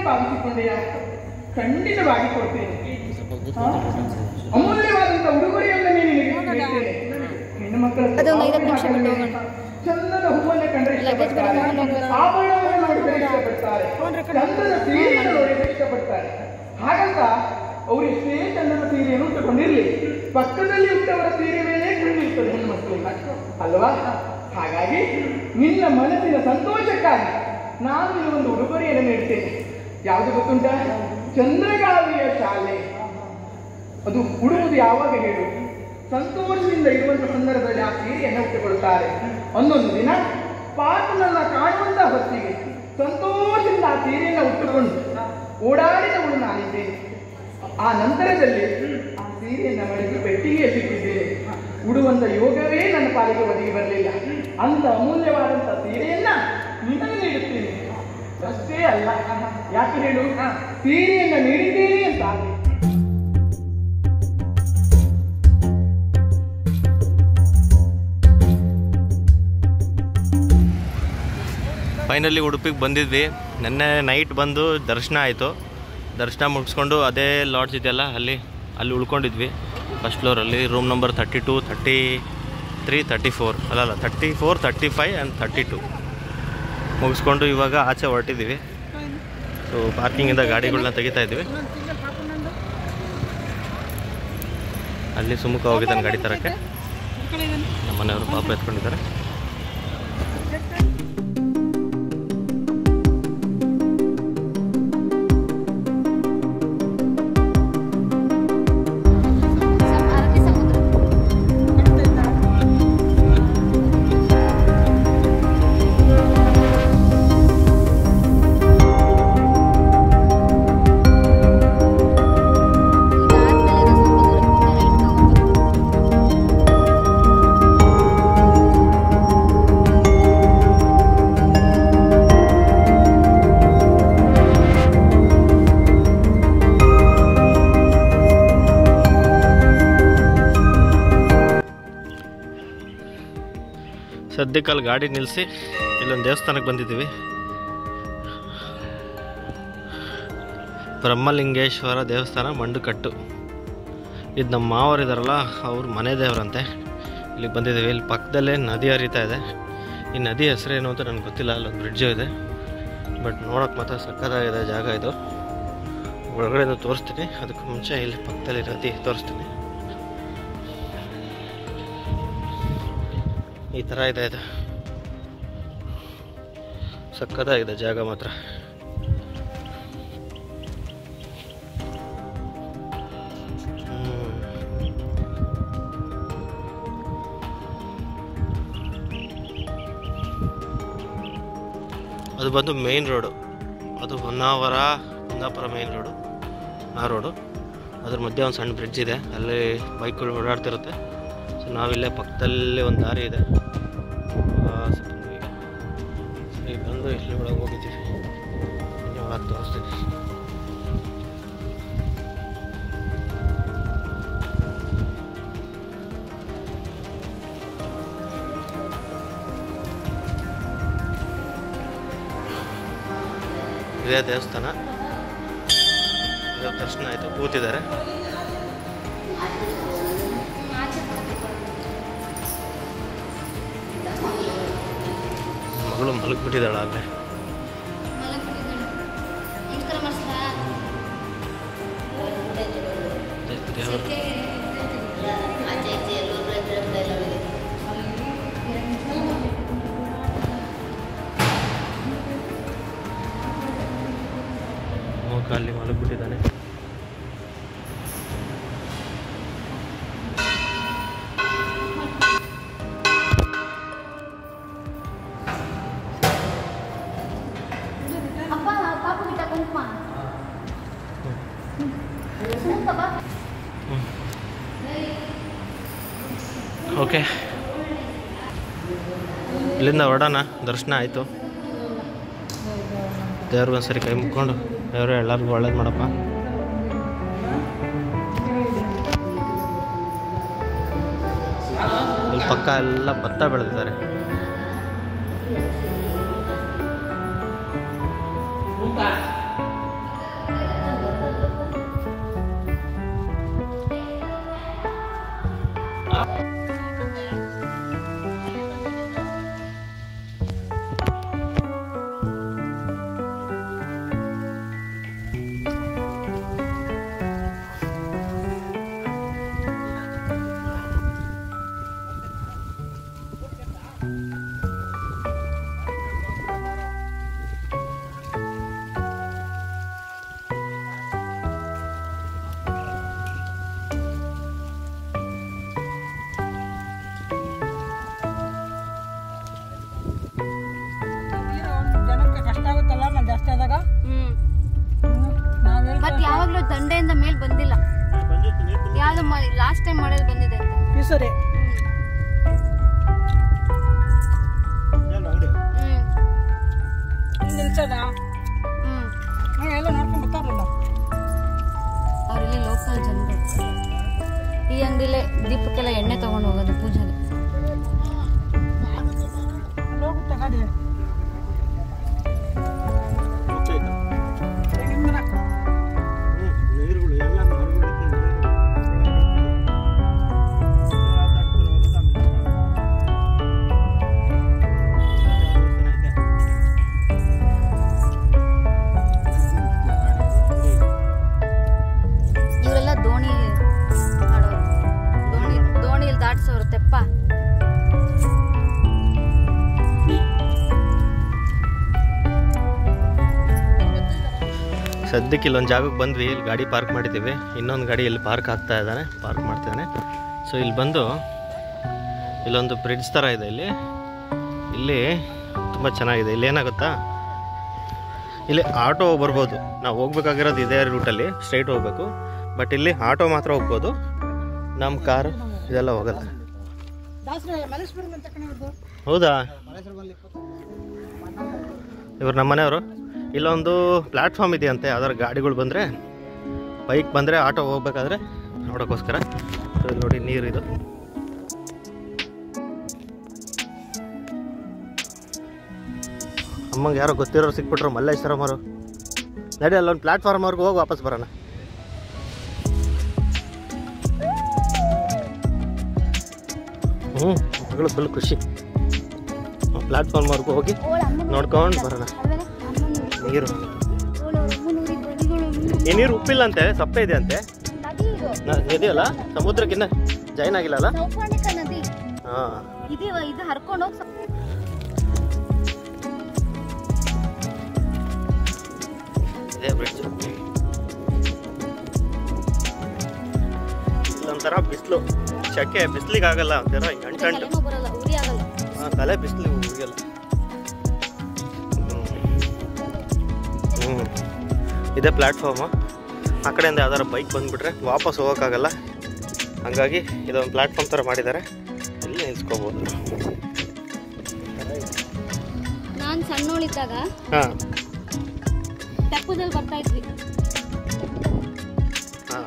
ಭಾವಿಸಿಕೊಂಡೆಯ ಖಂಡಿತವಾಗಿ ಕೊಡ್ತೇನೆ. ಅಮೂಲ್ಯವಾದಂತಹ ಉಡುಗೊರೆಯನ್ನು ನಿನಗೆ ನೀಡುತ್ತೇನೆ. ಹೆಣ್ಣು ಮಕ್ಕಳ ಚಂದದ ಹೂವನ್ನು ಕಂಡ್ರೆ ಇಷ್ಟಪಡ್ತಾರೆ, ಆಭರಣವನ್ನು ನೋಡಿದರೆ ಇಷ್ಟಪಡ್ತಾರೆ, ಚಂದದ ಸೀರೆಯನ್ನು ನೋಡಿದರೆ ಇಷ್ಟಪಡ್ತಾರೆ. ಹಾಗಂತ ಅವರು ಎಷ್ಟೇ ಚಂದದ ಸೀರೆಯನ್ನು ಉಟ್ಟುಕೊಂಡಿರಲಿ, ಪಕ್ಕದಲ್ಲಿ ಉಟ್ಟವರ ಸೀರೆ ಮೇಲೆ ಕಣ್ಣಿರ್ತದೆ ಹೆಣ್ಣು ಮಕ್ಕಳಿಗೆ ಅಲ್ವಾ? ಹಾಗಾಗಿ ನಿನ್ನ ಮನಸ್ಸಿನ ಸಂತೋಷಕ್ಕಾಗಿ ನಾನು ನಿನಗೊಂದು ಉಡುಗೊರೆಯನ್ನು ನೀಡ್ತೇನೆ. ಯಾವುದು ಗೊತ್ತುಂಟ? ಚಂದ್ರಗಾವಿಯ ಶಾಲೆ. ಅದು ಉಡುವುದು ಯಾವಾಗ ಹೇಳು? ಸಂತೋಷದಿಂದ ಇರುವಂತಹ ಸಂದರ್ಭದಲ್ಲಿ ಆ ಸೀರೆಯನ್ನು ಉಟ್ಟುಕೊಳ್ತಾರೆ. ಒಂದೊಂದು ದಿನ ಪಾತ್ರನನ್ನ ಕಾಣುವಂತಹ ಹೊತ್ತಿಗೆ ಸಂತೋಷದಿಂದ ಆ ಸೀರೆಯನ್ನು ಉಟ್ಟುಕೊಂಡು ಓಡಾಡಿದವಳು ನಾನಿದ್ದೇನೆ. ಆ ನಂತರದಲ್ಲಿ ಆ ಸೀರೆಯನ್ನು ಮಡಿದು ಪೆಟ್ಟಿಗೆ ಸಿಕ್ಕಿದ್ದೇನೆ. ಉಡುವಂತ ಯೋಗವೇ ನನ್ನ ಪಾಲಿಗೆ ಒದಗಿ ಬರಲಿಲ್ಲ. ಅಂತ ಅಮೂಲ್ಯವಾದಂಥ ಸೀರೆಯನ್ನ ನಿನಗೆ ನೀಡುತ್ತೇನೆ. ಅಷ್ಟೇ ಅಲ್ಲ, ಯಾಕೆ ಹೇಳು? ಸೀರೆಯನ್ನ ನೀಡಿದ್ದೇನೆ ಅಂತ. ಫೈನಲಿ ಉಡುಪಿಗೆ ಬಂದಿದ್ವಿ. ನೆನ್ನೆ ನೈಟ್ ಬಂದು ದರ್ಶನ ಆಯಿತು. ದರ್ಶನ ಮುಗಿಸ್ಕೊಂಡು ಅದೇ ಲಾಡ್ಜ್ ಇದೆಯಲ್ಲ ಅಲ್ಲಿ ಉಳ್ಕೊಂಡಿದ್ವಿ. ಫಸ್ಟ್ ಫ್ಲೋರಲ್ಲಿ ರೂಮ್ ನಂಬರ್ 32, 33, 34 ಅಲ್ಲ 34, 35 ಆ್ಯಂಡ್ 32 ಮುಗಿಸ್ಕೊಂಡು ಇವಾಗ ಆಚೆ ಹೊರಟಿದ್ದೀವಿ. ಸೊ ಪಾರ್ಕಿಂಗಿಂದ ಗಾಡಿಗಳನ್ನ ತೆಗಿತಾ ಇದ್ವಿ. ಅಲ್ಲಿ ಸುಮುಖ ಹೋಗಿದ್ದಾನೆ ಗಾಡಿ ತರಕ್ಕೆ. ನಮ್ಮ ಮನೆಯವರು ಪಾಪ ಎತ್ಕೊಂಡಿದ್ದಾರೆ. ಸದ್ಯಕ್ಕಲ್ಲಿ ಗಾಡಿ ನಿಲ್ಲಿಸಿ ಇಲ್ಲೊಂದು ದೇವಸ್ಥಾನಕ್ಕೆ ಬಂದಿದ್ದೀವಿ. ಬ್ರಹ್ಮಲಿಂಗೇಶ್ವರ ದೇವಸ್ಥಾನ, ಮಂಡುಕಟ್ಟು. ಇದು ನಮ್ಮ ಮಾವರಿದಾರಲ್ಲ, ಅವ್ರ ಮನೆ ದೇವರಂತೆ. ಇಲ್ಲಿಗೆ ಬಂದಿದ್ದೀವಿ. ಇಲ್ಲಿ ಪಕ್ಕದಲ್ಲೇ ನದಿ ಹರಿತಾ ಇದೆ. ಈ ನದಿ ಹೆಸರೇನು ಅಂತ ನನಗೆ ಗೊತ್ತಿಲ್ಲ. ಅಲ್ಲೊಂದು ಬ್ರಿಡ್ಜು ಇದೆ, ಬಟ್ ನೋಡೋಕೆ ಮಾತ್ರ ಸಕ್ಕತ್ತಾಗಿದೆ ಜಾಗ ಇದು. ಒಳಗಡೆಯಿಂದ ತೋರಿಸ್ತೀನಿ. ಅದಕ್ಕೆ ಮುಂಚೆ ಇಲ್ಲಿ ಪಕ್ಕದಲ್ಲಿ ನದಿ ತೋರಿಸ್ತೀನಿ. ಈ ಥರ ಇದೆ ಇದು. ಸಕ್ಕತ್ತಾಗಿದೆ ಜಾಗ ಮಾತ್ರ. ಅದು ಬಂದು ಮೇನ್ ರೋಡು. ಅದು ಹೊನ್ನಾವರ ಕುಂದಾಪುರ ಮೇನ್ ರೋಡು. ಆ ರೋಡು ಅದ್ರ ಮಧ್ಯೆ ಒಂದು ಸಣ್ಣ ಬ್ರಿಡ್ಜ್ ಇದೆ. ಅಲ್ಲಿ ಬೈಕ್ಗಳು ಓಡಾಡ್ತಿರುತ್ತೆ. ಸೊ ನಾವಿಲ್ಲೇ ಪಕ್ಕದಲ್ಲಿ ಒಂದು ದಾರಿ ಇದೆ. ಈಗ ಬಂದು ಇಲ್ಲಿ ಒಳಗೆ ಹೋಗಿದ್ದೀವಿ. ಒಳಗೆ ತೋರಿಸ್ತೀನಿ. ಇದೇ ದೇವಸ್ಥಾನ. ದರ್ಶನ ಆಯಿತು, ಕೂತಿದ್ದಾರೆ. ಮಗಳು ಮಲಗಿಬಿಟ್ಟಿದ್ದಾಳ ಅಲ್ಲೇ. ಅಲ್ಲಿ ಮಲಗಿಬಿಟ್ಟಿದ್ದಾನೆ. ಓಕೆ, ಇಲ್ಲಿಂದ ಹೊರಡೋಣ. ದರ್ಶನ ಆಯಿತು. ದೇವ್ರಿಗೊಂದ್ಸರಿ ಕೈ ಮುಕ್ಕೊಂಡು, ದೇವರು ಎಲ್ಲರಿಗೂ ಒಳ್ಳೇದು ಮಾಡಪ್ಪ. ಇಲ್ಲಿ ಪಕ್ಕ ಎಲ್ಲ ಭತ್ತ ಬೆಳೆದಿದ್ದಾರೆ. ಲಾಸ್ಟ್ ಟೈಮ್ ಮಾಡೋದು ಬಂದಿದೆ ಅಂತ ಈ ಸರಿ ನಿಲ್ಸದ ಎಲ್ಲ ನೋಡ್ಕೊಂಡು ಬರ್ತಾರಲ್ಲ ಅವರಲ್ಲಿ ಲೋಕಲ್ ಜನರು. ಈ ಅಂಗಡಿಲೇ ದೀಪಕ್ಕೆಲ್ಲ ಎಣ್ಣೆ ತಗೊಂಡು ಹೋಗೋದು ಪೂಜೆಗೆ. ಹೋಗುತ್ತೆ ಗಾಡಿ ಇವರೆಲ್ಲ ದೋಣಿ ಮಾಡೋರು, ದೋಣಿಯಲ್ಲಿ ದಾಟ್ಸೋರು ತೆಪ್ಪ. ಸದ್ಯಕ್ಕೆ ಇಲ್ಲೊಂದು ಜಾಗಕ್ಕೆ ಬಂದ್ವಿ. ಇಲ್ಲಿ ಗಾಡಿ ಪಾರ್ಕ್ ಮಾಡಿದ್ದೀವಿ. ಇನ್ನೊಂದು ಗಾಡಿ ಇಲ್ಲಿ ಪಾರ್ಕ್ ಆಗ್ತಾ ಇದ್ದಾನೆ, ಪಾರ್ಕ್ ಮಾಡ್ತಿದ್ದಾನೆ. ಸೊ ಇಲ್ಲಿ ಬಂದು ಇಲ್ಲೊಂದು ಬ್ರಿಡ್ಜ್ ಥರ ಇದೆ. ಇಲ್ಲಿ ತುಂಬ ಚೆನ್ನಾಗಿದೆ. ಇಲ್ಲಿ ಏನಾಗುತ್ತಾ, ಇಲ್ಲಿ ಆಟೋ ಬರ್ಬೋದು. ನಾವು ಹೋಗ್ಬೇಕಾಗಿರೋದು ಇದೇ ರೂಟಲ್ಲಿ ಸ್ಟ್ರೈಟ್ ಹೋಗ್ಬೇಕು. ಬಟ್ ಇಲ್ಲಿ ಆಟೋ ಮಾತ್ರ ಹೋಗ್ಬೋದು, ನಮ್ಮ ಕಾರು ಇದೆಲ್ಲ ಹೋಗಲ್ಲ. ಹೌದಾ, ಇವ್ರು ನಮ್ಮ ಮನೆಯವರು. ಇಲ್ಲೊಂದು ಪ್ಲ್ಯಾಟ್ಫಾರ್ಮ್ ಇದೆಯಂತೆ, ಯಾವ್ದಾದ್ರು ಗಾಡಿಗಳು ಬಂದರೆ, ಬೈಕ್ ಬಂದರೆ, ಆಟೋ ಹೋಗ್ಬೇಕಾದ್ರೆ ನೋಡೋಕ್ಕೋಸ್ಕರ. ಇಲ್ಲಿ ನೋಡಿ ನೀರಿದು. ಅಮ್ಮಂಗೆ ಯಾರೋ ಗೊತ್ತಿರೋರು ಸಿಕ್ಬಿಟ್ರು, ಮಲ್ಲೇಶ್ವರಮ್ಮರು. ನಡಿ ಅಲ್ಲೊಂದು ಪ್ಲ್ಯಾಟ್ಫಾರ್ಮ್ವರೆಗೂ ಹೋಗಿ ವಾಪಸ್ ಬರೋಣ. ಮಗಳು ಫುಲ್ ಖುಷಿ. ಪ್ಲ್ಯಾಟ್ಫಾರ್ಮ್ವರೆಗೂ ಹೋಗಿ ನೋಡ್ಕೊಂಡು ಬರೋಣ. ನೀರು ಈ ನೀರು ಉಪ್ಪಿಲ್ಲ ಅಂತೆ, ಸಪ್ಪೆ ಇದೆ ಅಂತೆ. ನದಿ ಅಲ್ಲ, ಸಮುದ್ರಕ್ಕಿನ್ನ ಜೈನ್ ಆಗಿಲ್ಲ ಅಲ್ಲ. ಹಾಂ, ಇದು ಹರ್ಕೊಂಡು ಹೋಗಿ ಇದೇ ಬ್ರಿಡ್ಜ್. ಇಲ್ಲೊಂಥರ ಬಿಸಿಲು, ಶೆಕೆ, ಬಿಸಿಲಿಗೆ ಆಗಲ್ಲ, ಒಂಥರ ಅಂಟಂಟು. ಬರಲ್ಲ, ಉರಿ ಆಗಲ್ಲ. ಹಾಂ, ತಲೆ ಬಿಸಿಲು ಉರಿಯಲ್ಲ. ಇದೇ ಪ್ಲ್ಯಾಟ್ಫಾರ್ಮು. ಆ ಕಡೆಯಿಂದ ಯಾವ್ದಾರು ಬೈಕ್ ಬಂದುಬಿಟ್ರೆ ವಾಪಸ್ ಹೋಗೋಕ್ಕಾಗಲ್ಲ. ಹಾಗಾಗಿ ಇದೊಂದು ಪ್ಲ್ಯಾಟ್ಫಾರ್ಮ್ ಥರ ಮಾಡಿದ್ದಾರೆ, ಇಲ್ಲಿ ನಿಲ್ಸ್ಕೋಬೋದು. ನಾನು ಸಣ್ಣೋಳಿದ್ದಾಗ ಹಾಂ ತೆಪ್ಪದಲ್ಲಿ ಬರ್ತಾ ಇದ್ವಿ. ಹಾಂ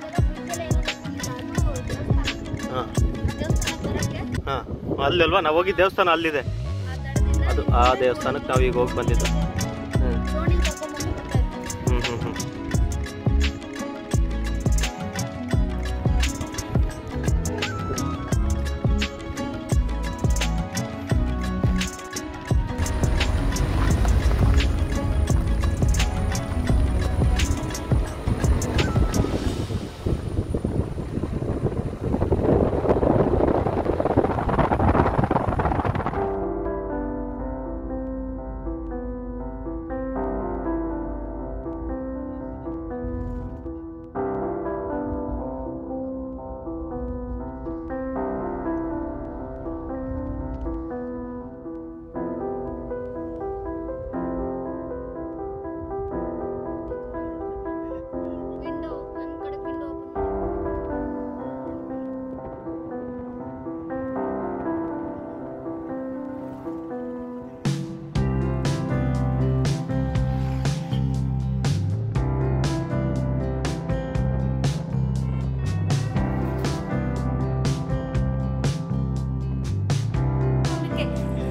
ಹಾಂ ಹಾಂ, ಅಲ್ಲಿ ಅಲ್ವಾ ನಾವು ಹೋಗಿ ದೇವಸ್ಥಾನ ಅಲ್ಲಿದೆ. ಅದು ಆ ದೇವಸ್ಥಾನಕ್ಕೆ ನಾವು ಈಗ ಹೋಗಿ ಬಂದಿದ್ದು.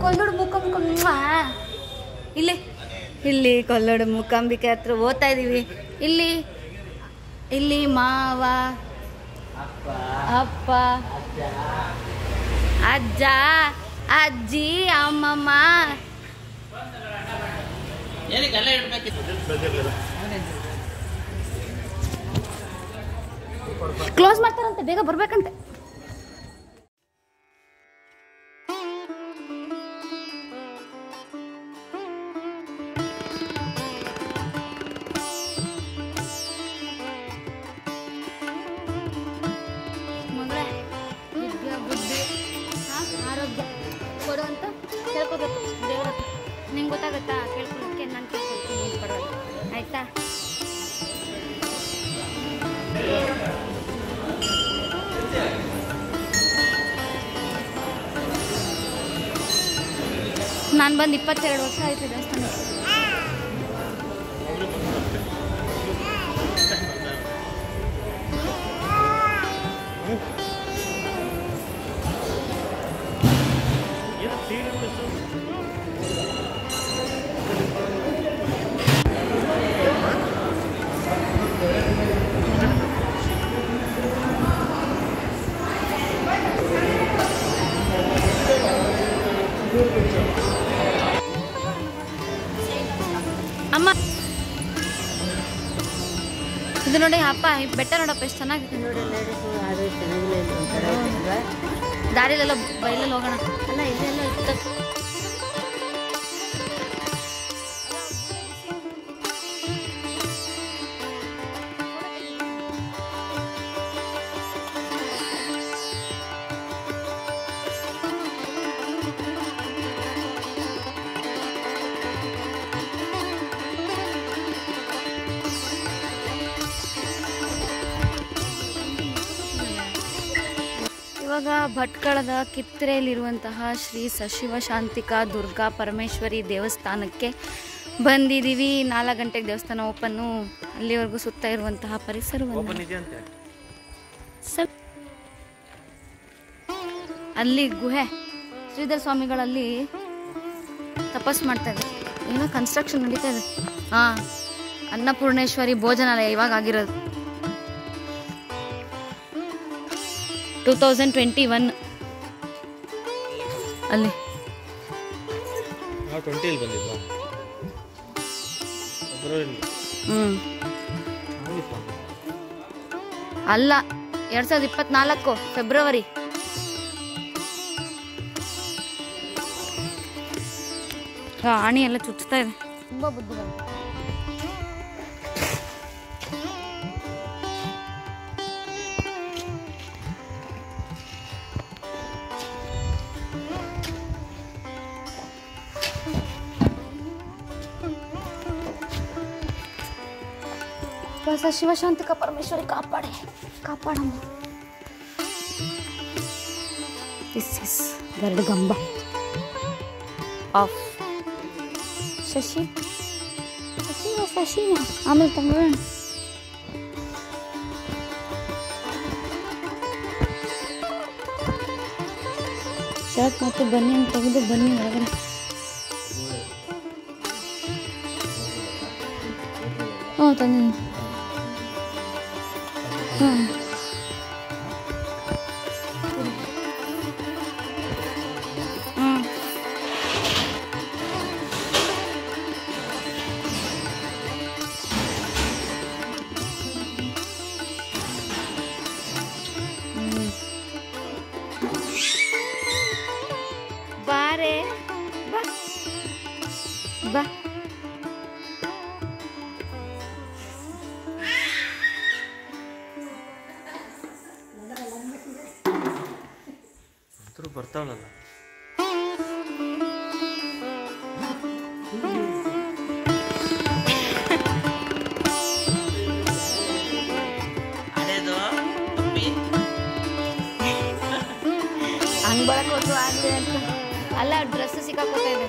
ಕೊಲ್ಲೂರು ಮೂಕಾಂಬಿಕೆ ಇಲ್ಲಿ ಕೊಲ್ಲೂರು ಮೂಕಾಂಬಿಕೆ ಹತ್ರ ಓದ್ತಾ ಇದ್ದೀವಿ. ಇಲ್ಲಿ ಮಾವ, ಅಪ್ಪ, ಅಜ್ಜ, ಅಜ್ಜಿ, ಅಮ್ಮಮ್ಮ. ಕ್ಲೋಸ್ ಮಾಡ್ತಾರಂತೆ, ಬೇಗ ಬರ್ಬೇಕಂತೆ. ಆರೋಗ್ಯ ಕೊಡು ಅಂತ ಕೇಳ್ಕೋಬೇಕು ದೇವ್ರ ಹತ್ರ. ನಿಂಗೆ ಗೊತ್ತಾಗತ್ತಾ ಕೇಳ್ಕೊಳ್ಳೋಕ್ಕೆ? ನಾನು ಕೇಳ್ಕೊಳ್ತೀನಿ, ಏನು ಪರವಾಗಿಲ್ಲ, ಆಯ್ತಾ? ನಾನು ಬಂದು 22 ವರ್ಷ ಆಯ್ತು ದೇವಸ್ಥಾನಕ್ಕೆ. ಅಮ್ಮ ಇದು ನೋಡಿ ಅಪ್ಪ ಬೆಟ್ಟ ನೋಡಪ್ಪ ಎಷ್ಟು ಚೆನ್ನಾಗಿದೆ. ದಾರಿಲೆಲ್ಲ ಬೈಲಲ್ಲಿ ಹೋಗೋಣ ಅಲ್ಲ ಇಲ್ಲೆಲ್ಲ ಇತ್ತು. ಇವಾಗ ಭಟ್ಕಳದ ಕಿತ್ತರೆಯಲ್ಲಿರುವಂತಹ ಶ್ರೀ ಸಶಿವಶಾಂತಿಕಾ ದುರ್ಗಾ ಪರಮೇಶ್ವರಿ ದೇವಸ್ಥಾನಕ್ಕೆ ಬಂದಿದ್ದೀವಿ. 4 ಗಂಟೆಗೆ ದೇವಸ್ಥಾನ ಓಪನ್ನು. ಅಲ್ಲಿವರೆಗೂ ಸುತ್ತ ಇರುವಂತಹ ಪರಿಸರವನ್ನು ಅಲ್ಲಿ ಗುಹೆ ಶ್ರೀಧರ ಸ್ವಾಮಿಗಳಲ್ಲಿ ತಪಸ್ ಮಾಡ್ತಾ ಇದ್ದಾರೆ. ಏನೋ ಕನ್ಸ್ಟ್ರಕ್ಷನ್ ನಡೀತಾ ಇದೆ. ಹಾಂ, ಅನ್ನಪೂರ್ಣೇಶ್ವರಿ ಭೋಜನಾಲಯ ಇವಾಗ ಆಗಿರೋದು 2021 ಅಲ್ಲಿ. ಅಲ್ಲ 2024 ಫೆಬ್ರವರಿ. ಆಣಿ ಎಲ್ಲ ಚುಚ್ತಾ ಇದೆ. ತುಂಬಾ ಬುದ್ಧಿವಂತ. ಶಿವಶಾಂತಿಕಾ ಪರಮೇಶ್ವರಿ ಕಾಪಾಡಮ್ಮ. ದಿಸ್ ಇಸ್ ಗರುಡಗಂಬ ಆಫ್ ಶಶಿನ ಆಮೇಲೆ ತಗೊಳ್ಳೋಣ. ಶರ್ಟ್ ಮತ್ತು ಬನ್ನಿ ಅಂತ ತೆಗೆದು ಬನ್ನಿ ಒಳಗಡೆ. ಹ್ಞೂ ತಂದಿದ್ದೀನಿ. ಹ್ಞೂ ಬಾರೆ ಬಾ ಬಾ. ಬರ್ತಾವಲ್ಲ ಹಂಗ್ ಬರಕ್ ಹೋದ್ರು ಆಗ್ಲಿ ಅಂತ ಅಲ್ಲ, ಡ್ರೆಸ್ ಸಿಕ್ಕಾಕೋತಾ ಇದೆ.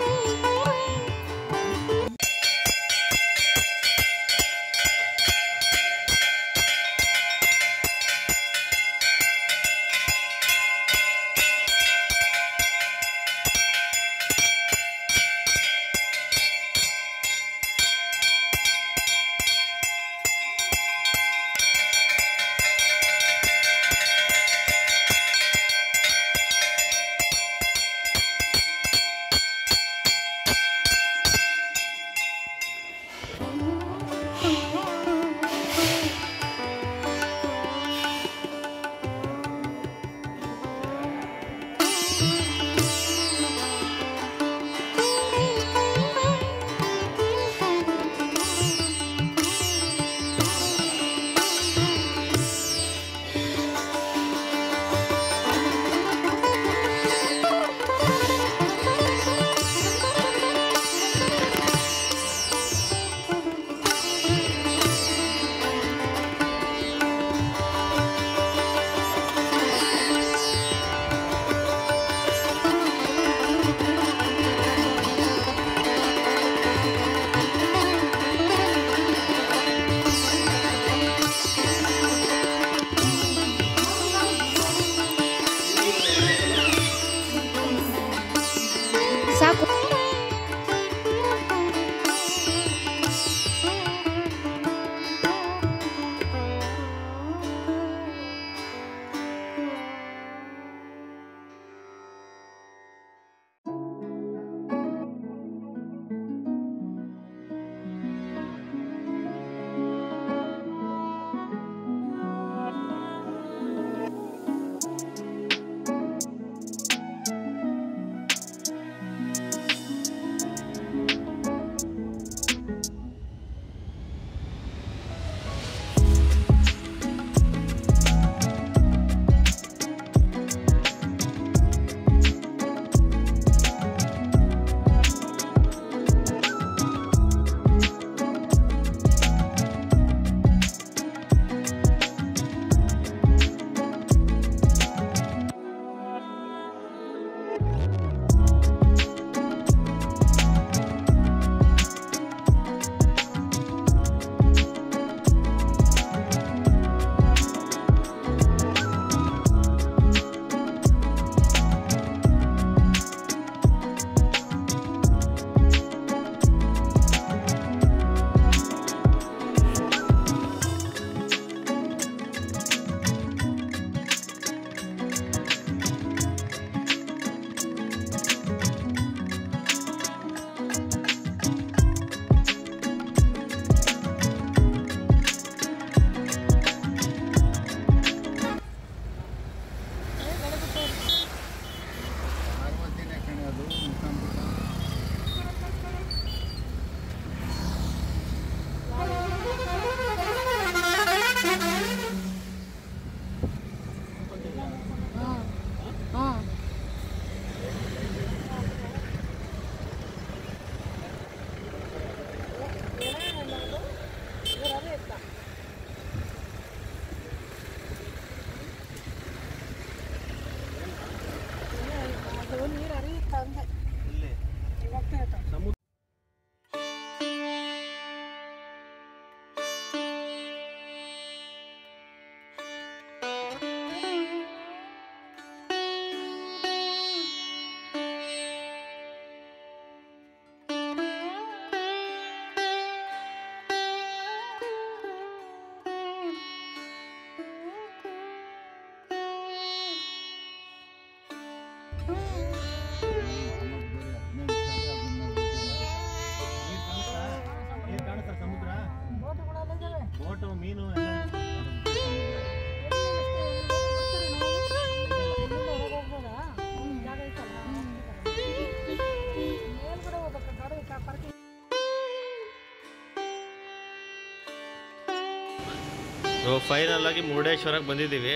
ಫೈನಲ್ ಆಗಿ ಮುರುಡೇಶ್ವರಕ್ಕೆ ಬಂದಿದ್ದೀವಿ.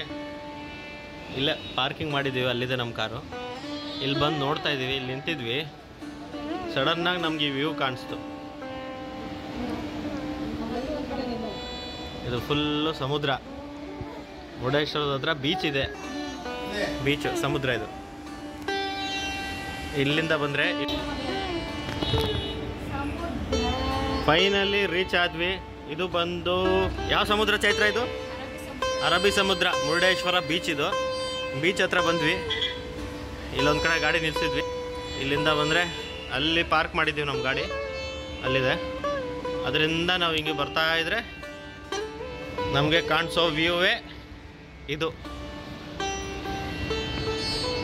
ಇಲ್ಲೇ ಪಾರ್ಕಿಂಗ್ ಮಾಡಿದ್ದೀವಿ, ಅಲ್ಲಿದೆ ನಮ್ಮ ಕಾರು. ಇಲ್ಲಿ ಬಂದು ನೋಡ್ತಾ ಇದ್ದೀವಿ, ಇಲ್ಲಿ ನಿಂತಿದ್ವಿ. ಸಡನ್ನಾಗಿ ನಮ್ಗೆ ಈ ವ್ಯೂ ಕಾಣಿಸ್ತು. ಇದು ಫುಲ್ಲು ಸಮುದ್ರ. ಮುರುಡೇಶ್ವರದ ಹತ್ರ ಬೀಚ್ ಇದೆ, ಬೀಚ್ ಸಮುದ್ರ ಇದು. ಇಲ್ಲಿಂದ ಬಂದರೆ ಫೈನಲಿ ರೀಚ್ ಆದ್ವಿ. ಇದು ಬಂದು ಯಾವ ಸಮುದ್ರ ಚೈತ್ರ? ಇದು ಅರಬ್ಬಿ ಸಮುದ್ರ, ಮುರುಡೇಶ್ವರ ಬೀಚ್. ಇದು ಬೀಚ್ ಹತ್ರ ಬಂದ್ವಿ. ಇಲ್ಲೊಂದು ಕಡೆ ಗಾಡಿ ನಿಲ್ಸಿದ್ವಿ. ಇಲ್ಲಿಂದ ಬಂದರೆ ಅಲ್ಲಿ ಪಾರ್ಕ್ ಮಾಡಿದ್ದೀವಿ ನಮ್ಮ ಗಾಡಿ, ಅಲ್ಲಿದೆ. ಅದರಿಂದ ನಾವು ಹಿಂಗೆ ಬರ್ತಾ ಇದ್ರೆ ನಮಗೆ ಕಾಣಿಸೋ ವ್ಯೂವೇ ಇದು,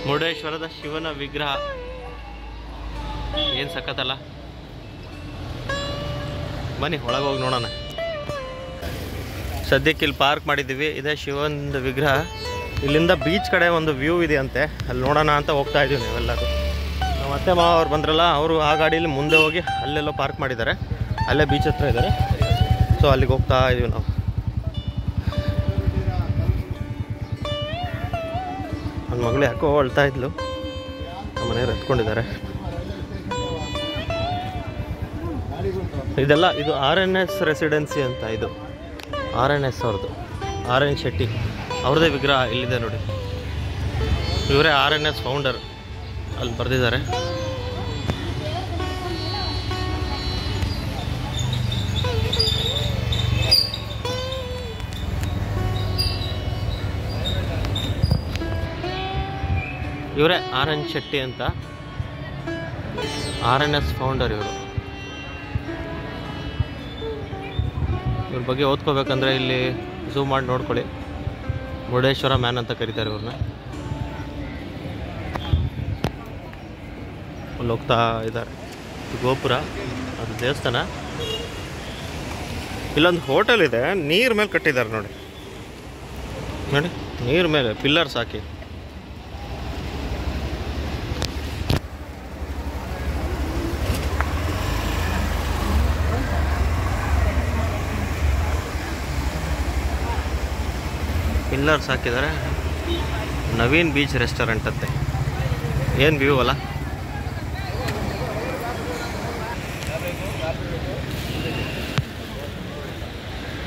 ಮುರುಡೇಶ್ವರದ ಶಿವನ ವಿಗ್ರಹ. ಏನು ಸಖತ್ತಲ್ಲ. ಬನ್ನಿ ಒಳಗೆ ಹೋಗಿ ನೋಡೋಣ. ಸದ್ಯಕ್ಕೆ ಇಲ್ಲಿ ಪಾರ್ಕ್ ಮಾಡಿದ್ದೀವಿ, ಇದೇ ಶಿವನ ವಿಗ್ರಹ. ಇಲ್ಲಿಂದ ಬೀಚ್ ಕಡೆ ಒಂದು ವ್ಯೂ ಇದೆ ಅಂತೆ, ಅಲ್ಲಿ ನೋಡೋಣ ಅಂತ ಹೋಗ್ತಾ ಇದ್ದೀವಿ ನಾವೆಲ್ಲರೂ. ನಮ್ಮ ಅತ್ತೆ ಮಾವ ಅವ್ರು ಬಂದ್ರಲ್ಲ, ಅವರು ಆ ಗಾಡೀಲಿ ಮುಂದೆ ಹೋಗಿ ಅಲ್ಲೆಲ್ಲೋ ಪಾರ್ಕ್ ಮಾಡಿದ್ದಾರೆ, ಅಲ್ಲೇ ಬೀಚ್ ಹತ್ರ ಇದ್ದಾರೆ. ಸೊ ಅಲ್ಲಿಗೆ ಹೋಗ್ತಾ ಇದ್ದೀವಿ ನಾವು. ನನ್ನ ಮಗಳು ಯಾಕೋ ಅಳ್ತಾ ಇದ್ಲು, ನಮ್ಮ ಮನೆಯವ್ರು ಎತ್ಕೊಂಡಿದ್ದಾರೆ. ಇದೆಲ್ಲ ಇದು RNS ರೆಸಿಡೆನ್ಸಿ ಅಂತ. ಇದು RNS ಅವ್ರದ್ದು, RN ಶೆಟ್ಟಿ ಅವ್ರದ್ದೇ ವಿಗ್ರಹ ಇಲ್ಲಿದೆ ನೋಡಿ. ಇವರೇ RNS ಫೌಂಡರ್, ಅಲ್ಲಿ ಬರೆದಿದ್ದಾರೆ. ಇವರೇ RN ಶೆಟ್ಟಿ ಅಂತ, RNS ಫೌಂಡರ್ ಇವರು. ಇವ್ರ ಬಗ್ಗೆ ಓದ್ಕೋಬೇಕಂದ್ರೆ ಇಲ್ಲಿ ಝೂಮ್ ಮಾಡಿ ನೋಡ್ಕೊಳ್ಳಿ. ಮುರುಡೇಶ್ವರ ಮ್ಯಾನ್ ಅಂತ ಕರೀತಾರೆ ಇವ್ರನ್ನ. ಅಲ್ಲಿ ಹೋಗ್ತಾ ಇದ್ದಾರೆ. ಗೋಪುರ, ಅದು ದೇವಸ್ಥಾನ. ಇಲ್ಲೊಂದು ಹೋಟೆಲ್ ಇದೆ, ನೀರ್ ಮೇಲೆ ಕಟ್ಟಿದ್ದಾರೆ ನೋಡಿ. ನೋಡಿ ನೀರ್ ಮೇಲೆ ಪಿಲ್ಲರ್ಸ್ ಹಾಕಿ. ಪಿಲ್ಲರ್ಸ್ ಹಾಕಿದ್ದಾರೆ. ನವೀನ್ ಬೀಚ್ ರೆಸ್ಟೋರೆಂಟ್ ಅಂತೆ. ಏನು ವ್ಯೂ ಅಲ್ಲ.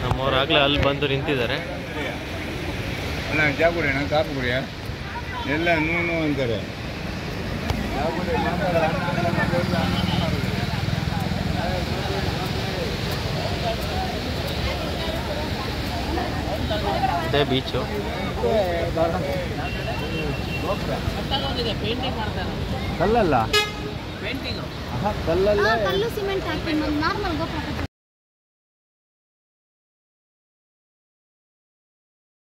ನಮ್ಮವ್ರಾಗಲೇ ಅಲ್ಲಿ ಬಂದು ನಿಂತಿದ್ದಾರೆ. ಚಾ ಕುಡಿಯೋಣ, ಕಾಫಿ ಕುಡಿಯ ಎಲ್ಲ ನೂನು ಅಂತಾರೆ. ಇದೇ ಬೀಚು. ಕಲ್ಲಲ್ಲ, ಕಲ್ಲು ಸಿಮೆಂಟ್ ಹಾಕಿ ನಾರ್ಮಲ್ ಗೋಪುರ